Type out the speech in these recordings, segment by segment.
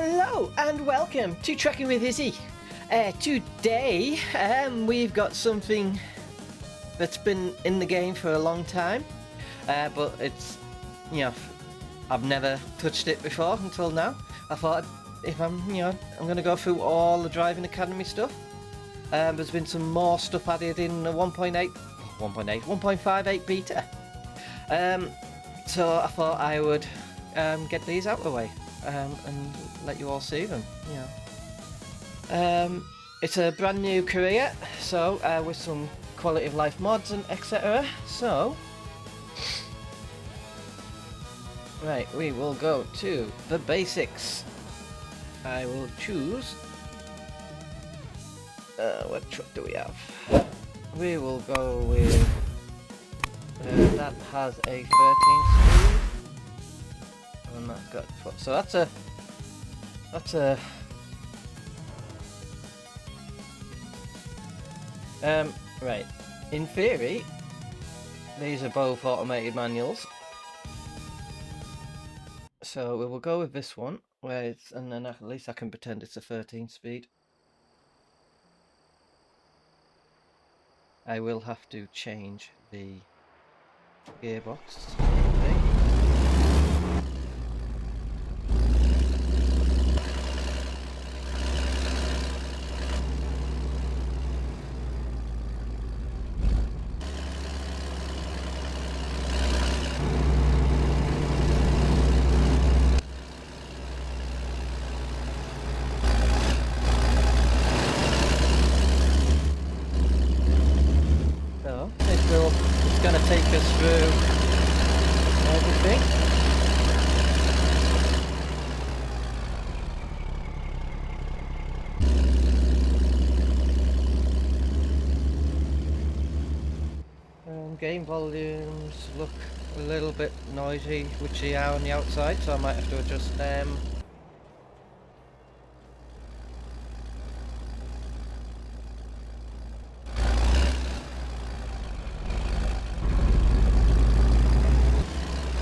Hello and welcome to Trekking with Izzy. Today we've got something that's been in the game for a long time, but it's, I've never touched it before until now. I thought if I'm going to go through all the Driving Academy stuff. There's been some more stuff added in the 1.58 beta. So I thought I would get these out of the way. And let you all see them. It's a brand new career, so with some quality of life mods and etc. So, right, we will go to the basics. I will choose. What truck do we have? We will go with that has a 13 speed. And that's got so that's a right. In theory, these are both automated manuals, so we will go with this one where it's, and then at least I can pretend it's a 13 speed. I will have to change the gearbox. It's going to take us through everything. Game volumes look a little bit noisy, which they are on the outside, so I might have to adjust them.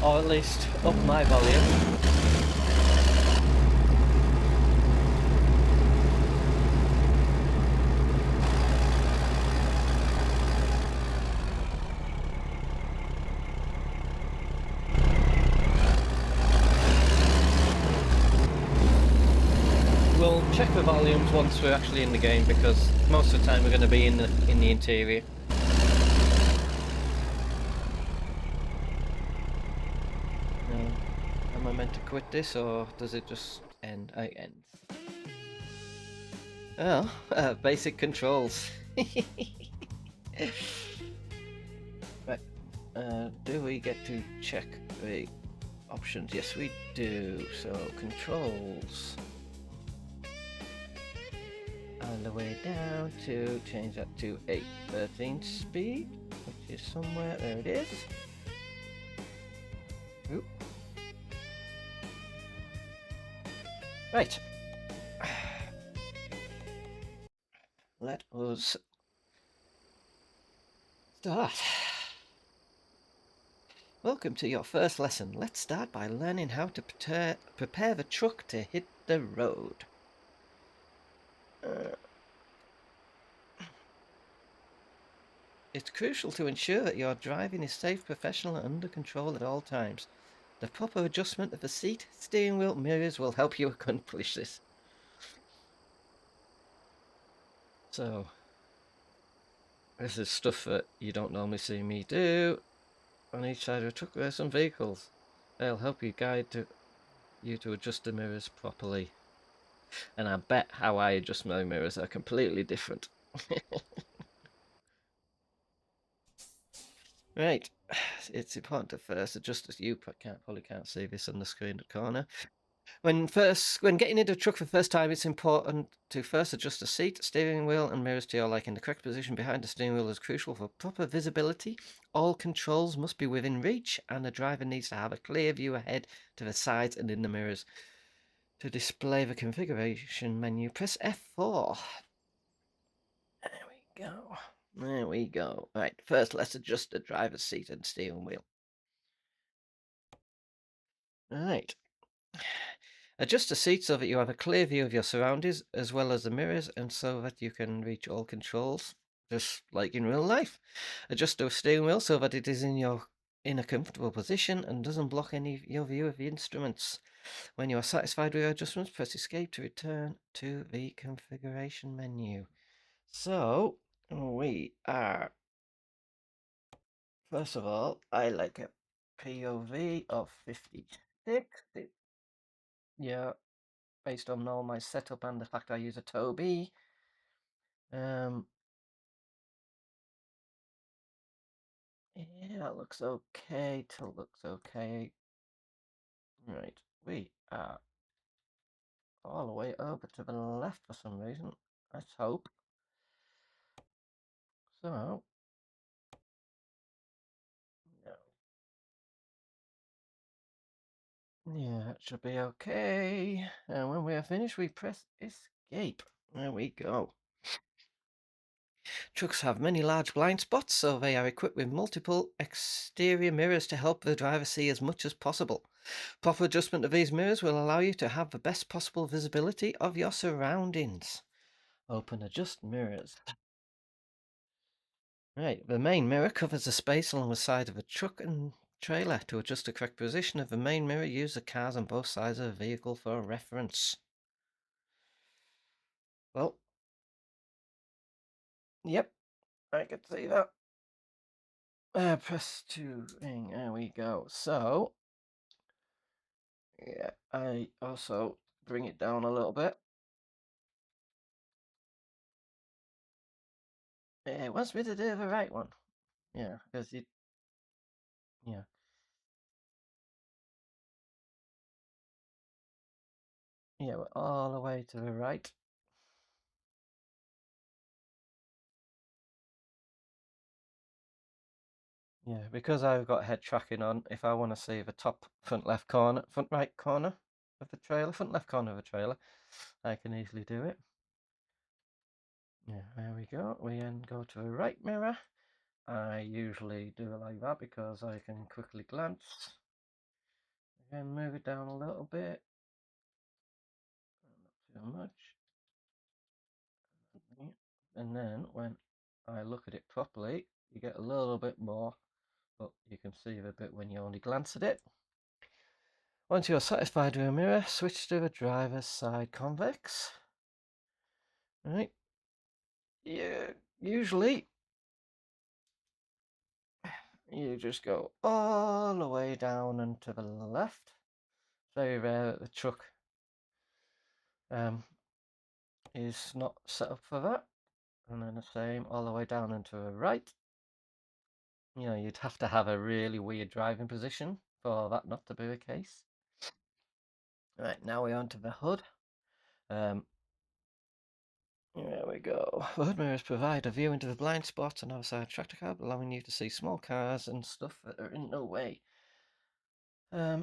Or at least up my volume. We'll check the volumes once we're actually in the game, because most of the time we're going to be in the interior. Am I meant to quit this, or does it just end? I end. Oh, basic controls. Right. Do we get to check the options? Yes, we do. So controls. On the way down to change that to 813 speed, which is somewhere. There it is. Oop. Right. Let us start. Welcome to your first lesson. Let's start by learning how to prepare the truck to hit the road. It's crucial to ensure that your driving is safe, professional and under control at all times. The proper adjustment of the seat, steering wheel, mirrors will help you accomplish this. So, this is stuff that you don't normally see me do. On each side of a truck there are some vehicles. They'll help you guide you to adjust the mirrors properly. And I bet how I adjust my mirrors are completely different. Right, it's important to first adjust as you probably can't see this on the screen in the corner. When getting into a truck for the first time, it's important to first adjust the seat, steering wheel and mirrors to your liking. The correct position behind the steering wheel is crucial for proper visibility. All controls must be within reach and the driver needs to have a clear view ahead, to the sides and in the mirrors. To display the configuration menu, press F4. There we go. There we go. Right, first let's adjust the driver's seat and steering wheel. Right. Adjust the seat so that you have a clear view of your surroundings as well as the mirrors and so that you can reach all controls, just like in real life. Adjust the steering wheel so that it is in a comfortable position and doesn't block your view of the instruments. When you are satisfied with your adjustments, press escape to return to the configuration menu. So we are, first of all, I like a POV of 56. Yeah, based on all my setup and the fact I use a Toby. Um, yeah, it looks okay. Till looks okay. Right, we are all the way over to the left for some reason. Let's hope. So, no. Yeah, it should be okay. And when we are finished, we press escape. There we go. Trucks have many large blind spots, so they are equipped with multiple exterior mirrors to help the driver see as much as possible. Proper adjustment of these mirrors will allow you to have the best possible visibility of your surroundings. Open adjust mirrors. Right, the main mirror covers the space along the side of a truck and trailer. To adjust the correct position of the main mirror, use the cars on both sides of the vehicle for reference. Well, yep, I can see that. Press 2 ring, there we go. So, yeah, I also bring it down a little bit. It wants me to do the right one. Yeah, because you, yeah. Yeah, we're all the way to the right. Yeah, because I've got head tracking on, if I want to see the top front right corner of the trailer, front left corner of the trailer, I can easily do it. Yeah, there we go. We then go to the right mirror. I usually do it like that because I can quickly glance. Again, move it down a little bit. Not too much. And then when I look at it properly, you get a little bit more, but you can see the bit when you only glance at it. Once you're satisfied with a mirror, switch to the driver's side convex. Right. Yeah, usually you just go all the way down and to the left. Very rare that the truck is not set up for that. And then the same all the way down and to the right. You know, you'd have to have a really weird driving position for that not to be the case. Right, now we're onto the hood. There we go. The hood mirrors provide a view into the blind spot on the other side of tractor cab, allowing you to see small cars and stuff that are in no way. I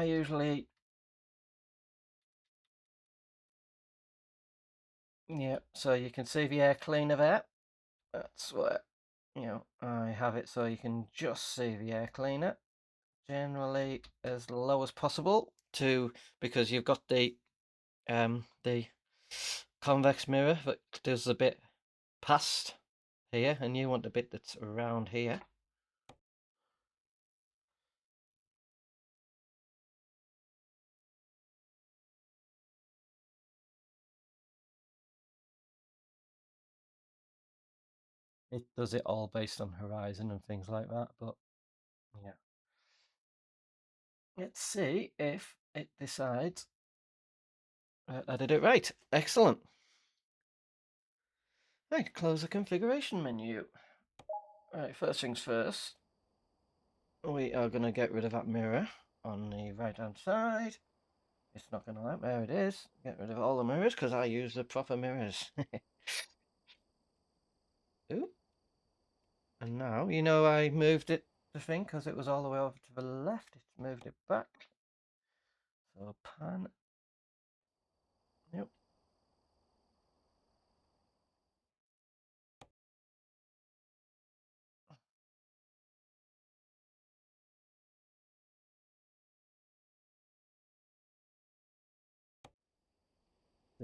usually, yeah, so you can see the air cleaner there. That's where, I have it so you can just see the air cleaner. Generally as low as possible because you've got the convex mirror that does a bit past here, and you want the bit that's around here. It does it all based on horizon and things like that, but yeah. Let's see if it decides I did it right. Excellent. Right, close the configuration menu. Right, first things first, we are going to get rid of that mirror on the right hand side. It's not going to let, there it is. Get rid of all the mirrors because I use the proper mirrors. Ooh. And now, I moved the thing because it was all the way over to the left. It's moved it back. So pan. Yep.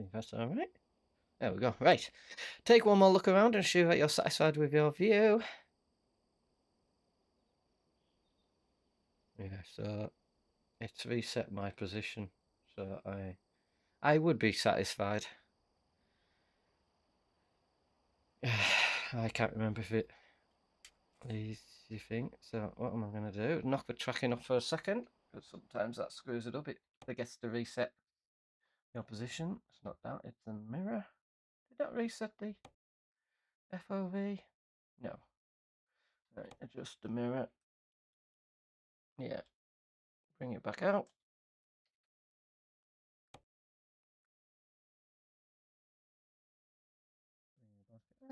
think that's all right. There we go. Right. Take one more look around and ensure that you're satisfied with your view. Yeah, so it's reset my position, so I would be satisfied. I can't remember if it leaves you think. So what am I going to do? Knock the tracking off for a second, because sometimes that screws it up. It forgets to reset your position. It's not that, it's the mirror. Did that reset the FOV? No. Right, adjust the mirror. Yeah, bring it back out.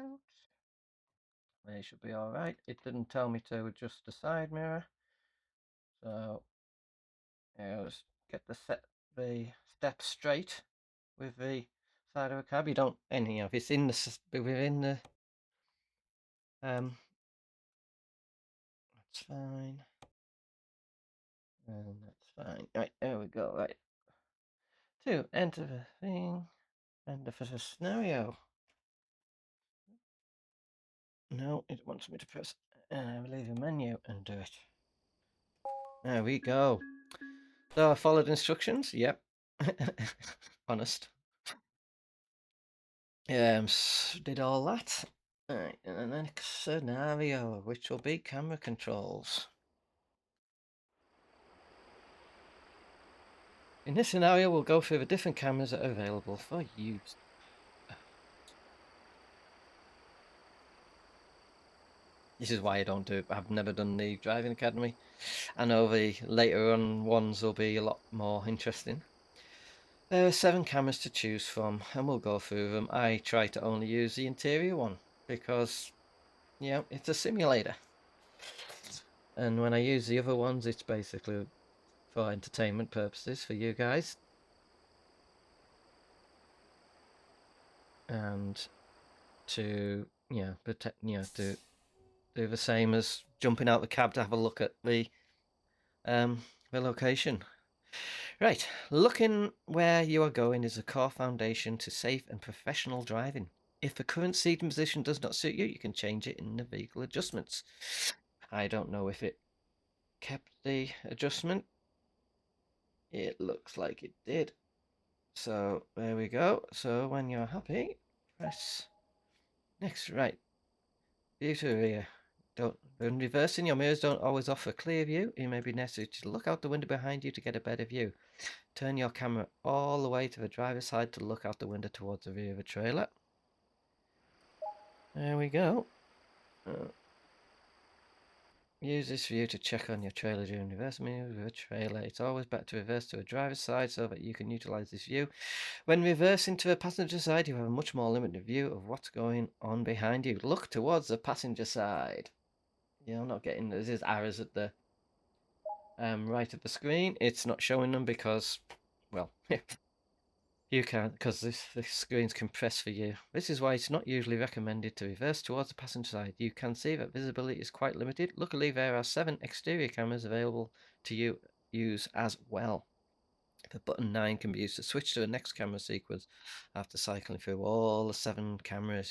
Out. They should be all right. It didn't tell me to adjust the side mirror, so yeah, just get the step straight with the side of a cab. You don't anyhow. If it's in the within the that's fine, and that's fine. Right, there we go. Right, to enter the thing, enter for the scenario. No, it wants me to press leave a menu and do it. There we go. So I followed instructions. Yep. Honest. Did all that. Alright, and the next scenario, which will be camera controls. In this scenario, we'll go through the different cameras that are available for use. This is why I don't do it. I've never done the driving academy. I know the later on ones will be a lot more interesting. There are 7 cameras to choose from, and we'll go through them. I try to only use the interior one because, yeah, it's a simulator. And when I use the other ones, it's basically for entertainment purposes for you guys. And to, protect, to do the same as jumping out the cab to have a look at the location. Right, looking where you are going is a core foundation to safe and professional driving. If the current seating position does not suit you, you can change it in the vehicle adjustments. I don't know if it kept the adjustment. It looks like it did. So there we go. So when you're happy, press next. Right, view to rear. When reversing, your mirrors don't always offer clear view. It may be necessary to look out the window behind you to get a better view. Turn your camera all the way to the driver's side to look out the window towards the rear of a trailer. There we go. Use this view to check on your trailer during reverse move with a trailer. It's always better to reverse to a driver's side so that you can utilize this view. When reversing to a passenger side, you have a much more limited view of what's going on behind you. Look towards the passenger side. Yeah, I'm not getting this. Is arrows at the right of the screen. It's not showing them because, well, you can't, because this screen's compressed for you. This is why it's not usually recommended to reverse towards the passenger side. You can see that visibility is quite limited. Luckily, there are 7 exterior cameras available to use as well. The button 9 can be used to switch to the next camera sequence after cycling through all the 7 cameras.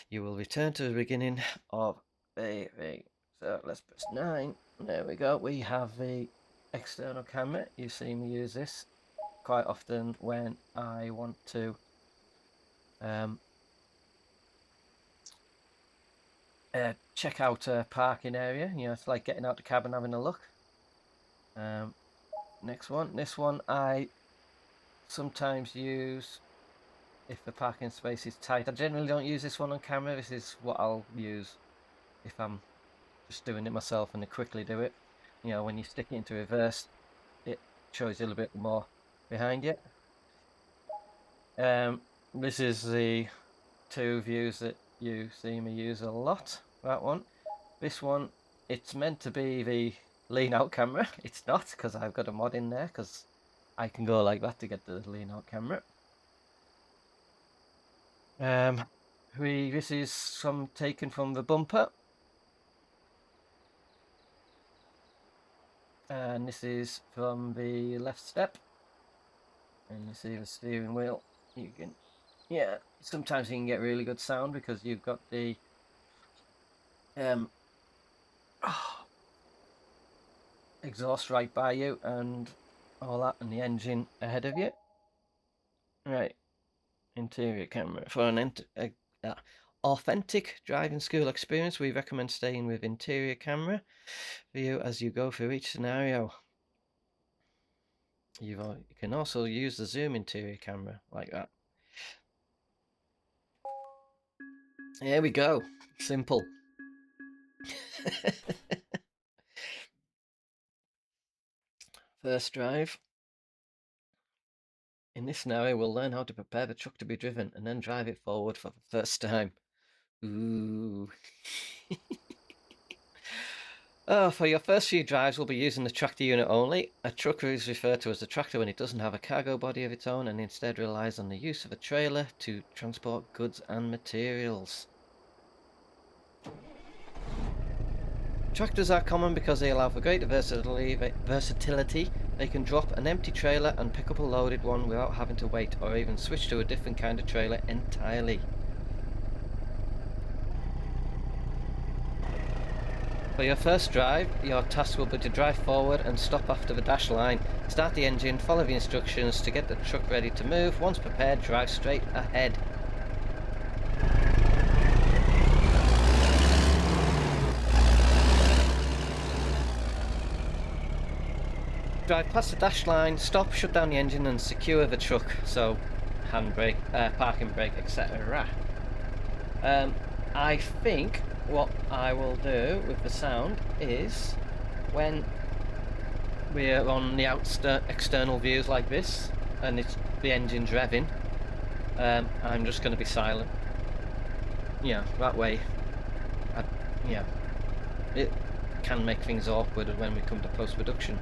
You will return to the beginning of the thing. So let's press 9. There we go. We have the external camera. You see me use this quite often when I want to check out a parking area. It's like getting out the cab and having a look. Next one. This one I sometimes use if the parking space is tight. I generally don't use this one on camera. This is what I'll use if I'm just doing it myself and I quickly do it. When you stick it into reverse, it shows you a little bit more behind you. This is the 2 views that you see me use a lot. That one. This one, it's meant to be the lean out camera. It's not, because I've got a mod in there, because I can go like that to get the lean out camera. This is some taken from the bumper. And this is from the left step. And you see the steering wheel, you can, yeah, sometimes you can get really good sound because you've got the exhaust right by you and all that, and the engine ahead of you. Right, interior camera. For an authentic driving school experience, we recommend staying with interior camera for you as you go through each scenario. You can also use the zoom interior camera like that. Here we go. Simple. First drive. In this scenario, we'll learn how to prepare the truck to be driven and then drive it forward for the first time. Ooh. For your first few drives, we'll be using the tractor unit only. A trucker is referred to as a tractor when it doesn't have a cargo body of its own and instead relies on the use of a trailer to transport goods and materials. Tractors are common because they allow for greater versatility. They can drop an empty trailer and pick up a loaded one without having to wait, or even switch to a different kind of trailer entirely. For your first drive, your task will be to drive forward and stop after the dash line. Start the engine, follow the instructions to get the truck ready to move. Once prepared, drive straight ahead. Drive past the dash line, stop, shut down the engine and secure the truck. So, handbrake, parking brake, etc. I think what I will do with the sound is when we're on the external views like this and the engine's revving, I'm just going to be silent. Yeah, that way, yeah, it can make things awkward when we come to post-production.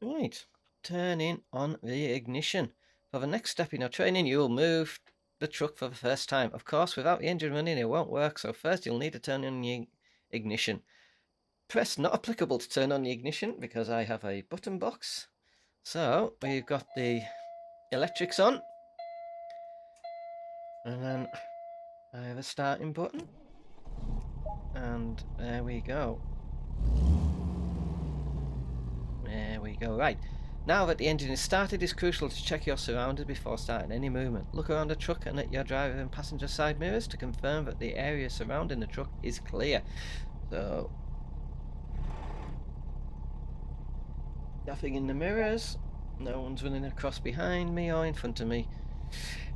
Right, turning on the ignition. For the next step in your training, you will move the truck for the first time. Of course, without the engine running, it won't work, so first you'll need to turn on the ignition. Press not applicable to turn on the ignition because I have a button box. So, we've got the electrics on. And then I have a starting button. And there we go. There we go. Right. Now that the engine is started, it's crucial to check your surroundings before starting any movement. Look around the truck and at your driver and passenger side mirrors to confirm that the area surrounding the truck is clear. So, nothing in the mirrors. No one's running across behind me or in front of me.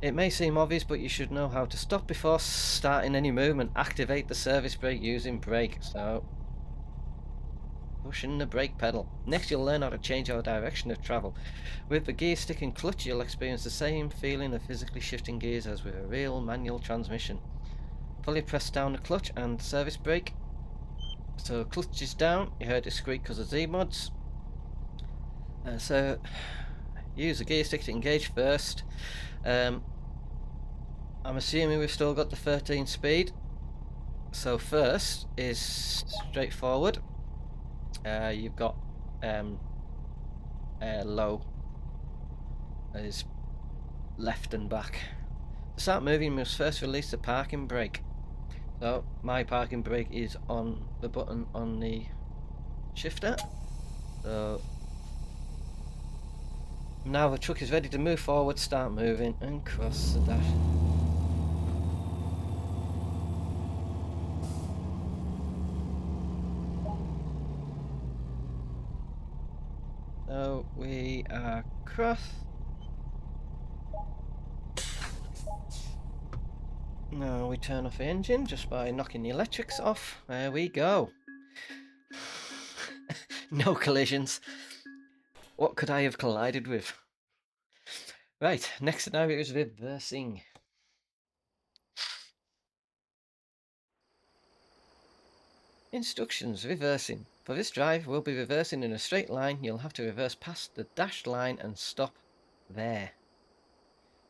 It may seem obvious, but you should know how to stop before starting any movement. Activate the service brake using brake. So, pushing the brake pedal. Next, you'll learn how to change your direction of travel. With the gear stick and clutch, you'll experience the same feeling of physically shifting gears as with a real manual transmission. Fully press down the clutch and service brake. So, clutch is down. You heard it squeak because of Z-mods. So, use the gear stick to engage first. I'm assuming we've still got the 13 speed. So first is straightforward. You've got low is left and back. To start moving, you must first release the parking brake. So my parking brake is on the button on the shifter. So now the truck is ready to move forward, start moving and cross the dash. So we are cross. Now we turn off the engine just by knocking the electrics off. There we go. No collisions. What could I have collided with? Right, next scenario is reversing. Instructions, reversing. For this drive, we'll be reversing in a straight line. You'll have to reverse past the dashed line and stop there.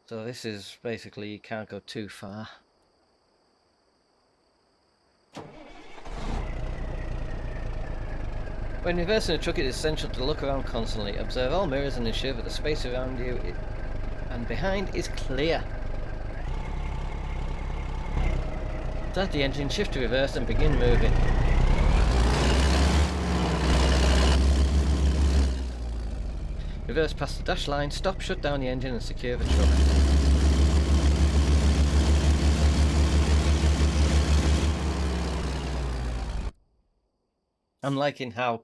So this is basically you can't go too far. When reversing a truck, it is essential to look around constantly. Observe all mirrors and ensure that the space around you and behind is clear. Start the engine, shift to reverse and begin moving. Reverse past the dash line, stop, shut down the engine and secure the truck. I'm liking how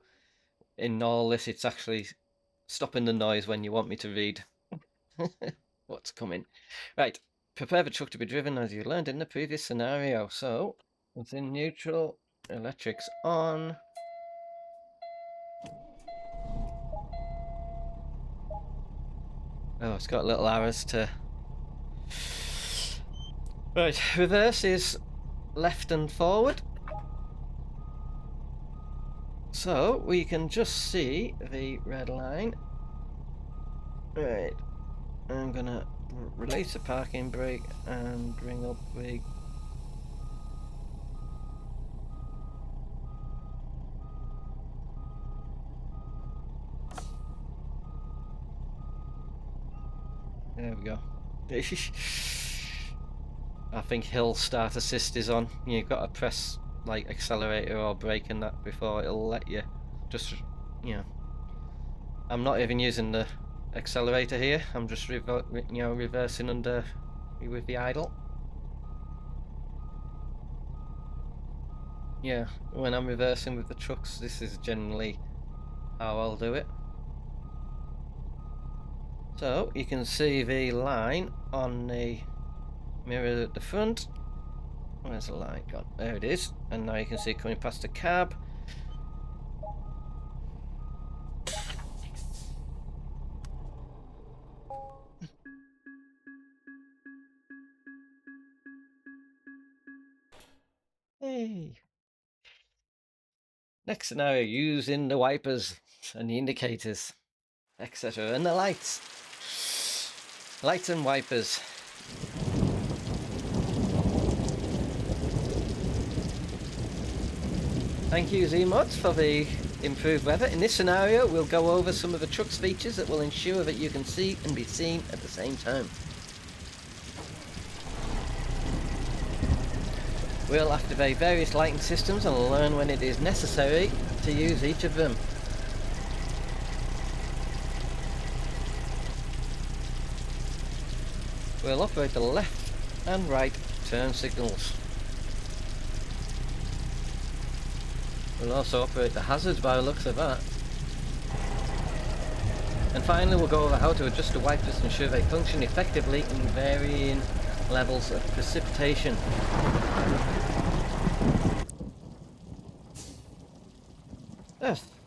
in all this it's actually stopping the noise when you want me to read what's coming. Right, prepare the truck to be driven as you learned in the previous scenario. So, it's in neutral, electrics on. Oh, it's got little arrows to... Right, reverse is left and forward. So, we can just see the red line. Right, I'm gonna release the parking brake and bring up the... There we go. I think hill start assist is on. You've got to press like accelerator or brake and that before it'll let you just, you know. I'm not even using the accelerator here. I'm just reversing under with the idle. Yeah, when I'm reversing with the trucks, this is generally how I'll do it. So you can see the line on the mirror at the front. Where's the line gone? There it is. And now you can see it coming past the cab. Hey. Next scenario, using the wipers and the indicators, etc. And the lights. Lights and wipers. Thank you ZMods for the improved weather. In this scenario, we'll go over some of the truck's features that will ensure that you can see and be seen at the same time. We'll activate various lighting systems and learn when it is necessary to use each of them. We'll operate the left and right turn signals. We'll also operate the hazards by the looks of that. And finally we'll go over how to adjust the wipers to ensure they function effectively in varying levels of precipitation.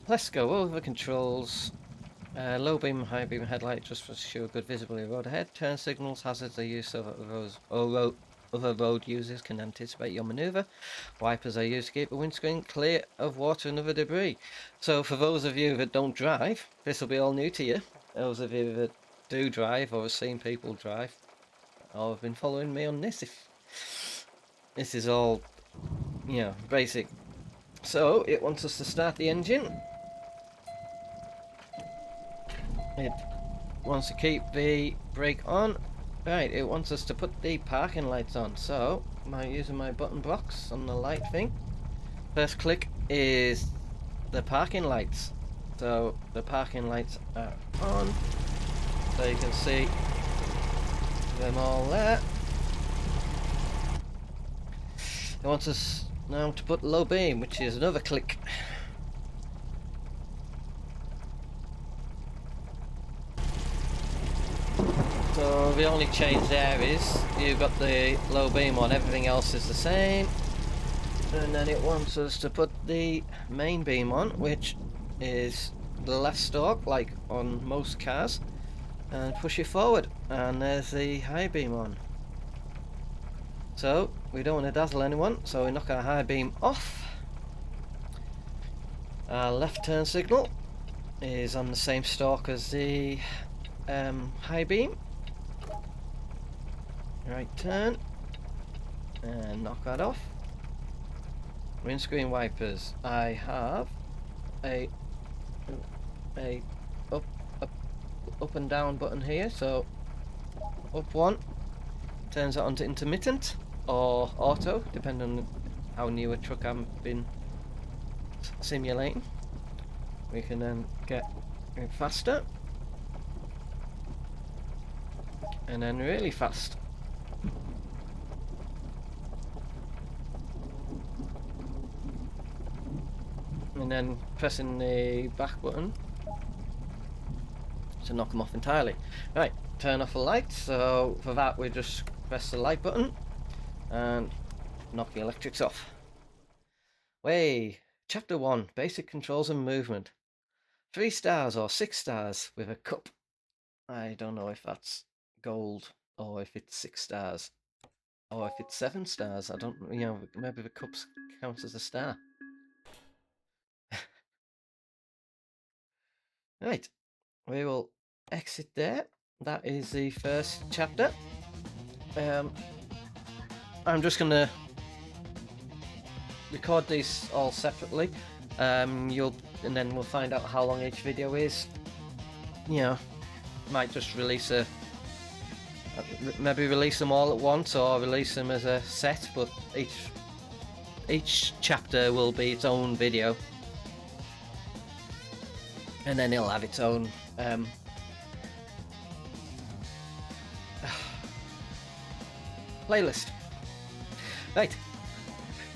Let's go over the controls. Low beam, high beam headlight just to ensure good visibility of road ahead. Turn signals, hazards are used so that other road users can anticipate your manoeuvre. Wipers are used to keep the windscreen clear of water and other debris. So for those of you that don't drive, this will be all new to you. Those of you that do drive or have seen people drive or have been following me on this, this is all, you know, basic. So it wants us to start the engine. It wants to keep the brake on. Right, it wants us to put the parking lights on. So, I'm using my button box on the light thing. First click is the parking lights. So, the parking lights are on. So you can see them all there. It wants us now to put low beam, which is another click. So the only change there is you've got the low beam on, everything else is the same. And then it wants us to put the main beam on, which is the left stalk, like on most cars, and push it forward. And there's the high beam on. So we don't want to dazzle anyone, so we knock our high beam off. Our left turn signal is on the same stalk as the high beam. Right turn and knock that off. windscreen wipers. I have a up, up, up and down button here. So up one turns it onto intermittent or auto, depending on how new a truck I've been simulating. We can then get it faster and then really fast. And then pressing the back button to knock them off entirely. Right, turn off the light. So for that we just press the light button and knock the electrics off. Way, Chapter 1, Basic Controls and Movement. 3 stars or 6 stars with a cup. I don't know if that's gold or if it's 6 stars. Or if it's 7 stars. I don't, maybe the cup counts as a star. Right, we will exit there. That is the first chapter. I'm just going to record these all separately. And then we'll find out how long each video is. Might just release maybe release them all at once or release them as a set, but each chapter will be its own video, and then it'll have its own playlist. Right,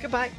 goodbye.